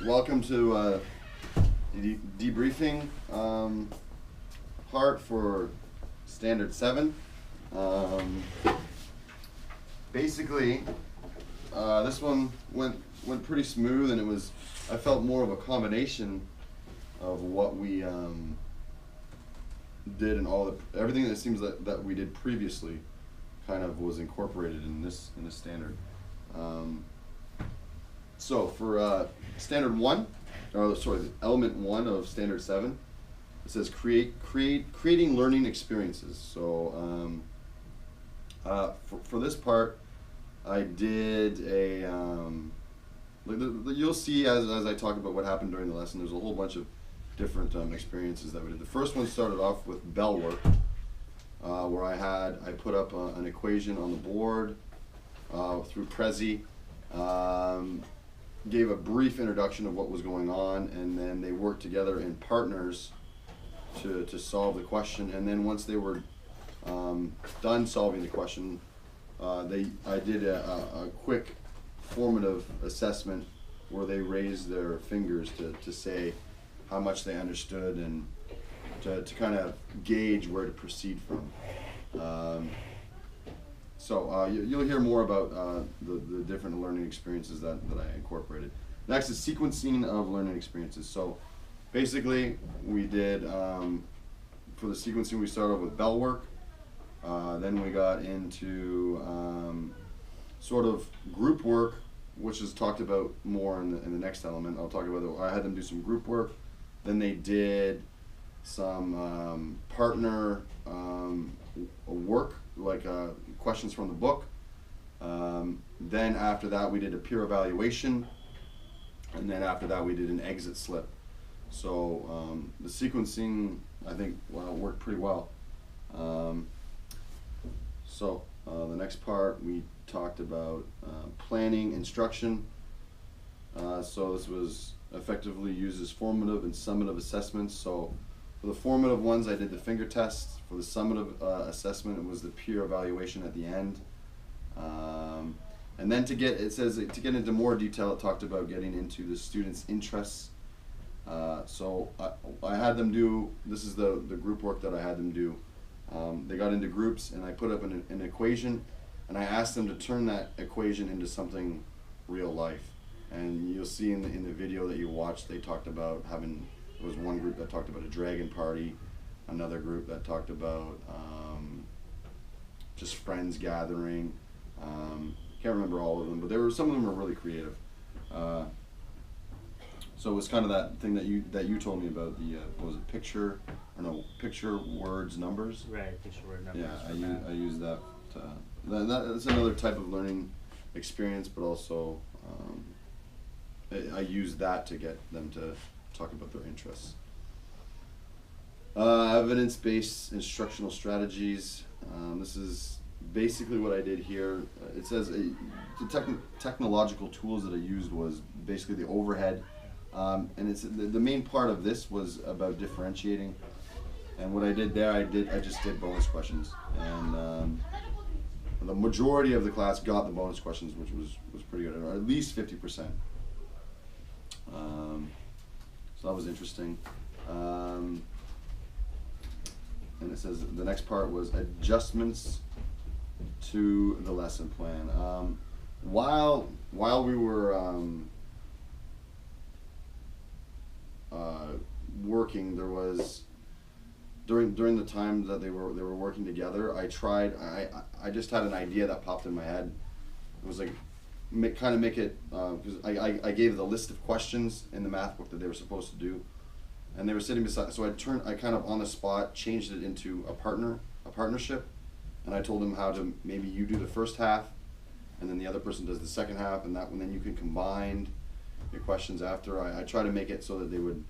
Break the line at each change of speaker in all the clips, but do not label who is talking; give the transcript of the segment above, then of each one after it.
Welcome to the debriefing part for Standard 7. Basically, this one went pretty smooth, and I felt more of a combination of what we did and everything that seems that we did previously kind of was incorporated in this standard. So for standard 1, element 1 of standard 7, it says creating learning experiences. So for this part, I did you'll see as I talk about what happened during the lesson, there's a whole bunch of different experiences that we did. The first one started off with bell work, where I put up an equation on the board through Prezi, gave a brief introduction of what was going on, and then they worked together in partners to solve the question. And then once they were done solving the question, I did a quick formative assessment where they raised their fingers to say how much they understood and to kind of gauge where to proceed from. So you'll hear more about the different learning experiences that I incorporated. Next is sequencing of learning experiences. So basically we did, for the sequencing, we started with bell work. Then we got into sort of group work, which is talked about more in the next element. I'll talk about I had them do some group work. Then they did some partner work, like questions from the book. Then after that we did a peer evaluation, and then after that we did an exit slip. So the sequencing, I think, worked pretty well. So the next part we talked about planning instruction. So this was effectively uses formative and summative assessments. So for the formative ones, I did the finger test. For the summative assessment, it was the peer evaluation at the end. And then to get into more detail, it talked about getting into the students' interests. So I had them do, this is the group work that I had them do. They got into groups, and I put up an equation, and I asked them to turn that equation into something real life. And you'll see in the video that you watched, they talked about there was one group that talked about a dragon party, another group that talked about just friends gathering. Can't remember all of them, but some of them were really creative. So it was kind of that thing that you told me about, the what was it, picture, words, numbers.
Right, picture, word, numbers.
Yeah, I use that. That's another type of learning experience, but also I use that to get them to talk about their interests. Evidence-based instructional strategies. This is basically what I did here. It says the technological tools that I used was basically the overhead, and it's the main part of this was about differentiating. And what I did there, I just did bonus questions, and the majority of the class got the bonus questions, which was pretty good, or at least 50%. So that was interesting. And it says the next part was adjustments to the lesson plan. While we were working, there was during the time that they were working together, I just had an idea that popped in my head. It was like kind of make it, because I gave the list of questions in the math book that they were supposed to do, and they were sitting beside, so I kind of on the spot changed it into a partnership, and I told them how to, maybe you do the first half, and then the other person does the second half, and then you can combine your questions after. I try to make it so that they would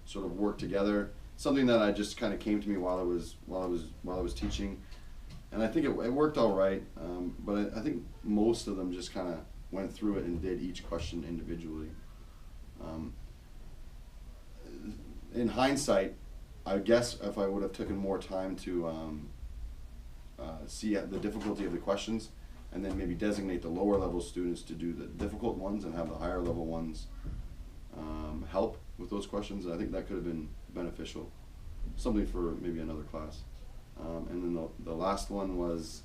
sort of work together. Something that I just kind of came to me while I was teaching, and I think it worked all right. But I think most of them just kind of went through it and did each question individually. In hindsight, I guess if I would have taken more time to see the difficulty of the questions and then maybe designate the lower level students to do the difficult ones and have the higher level ones help with those questions. And I think that could have been beneficial, something for maybe another class. And then the last one was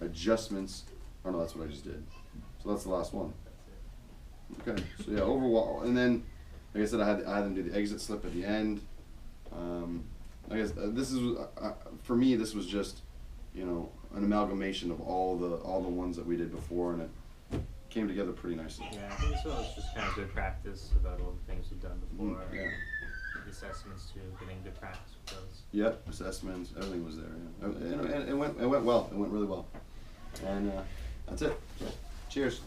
adjustments. Oh no, that's what I just did. So that's the last one. Okay, so yeah, overall, and then like I said, I had them do the exit slip at the end. I guess this is for me. This was just, you know, an amalgamation of all the ones that we did before, and it came together pretty nicely.
Yeah, I think this was just kind of good practice about all the things we've done before.
Yeah.
The assessments too, getting good practice with those.
Yep, assessments, everything was there. Yeah. And it went well. It went really well. And that's it. So, cheers.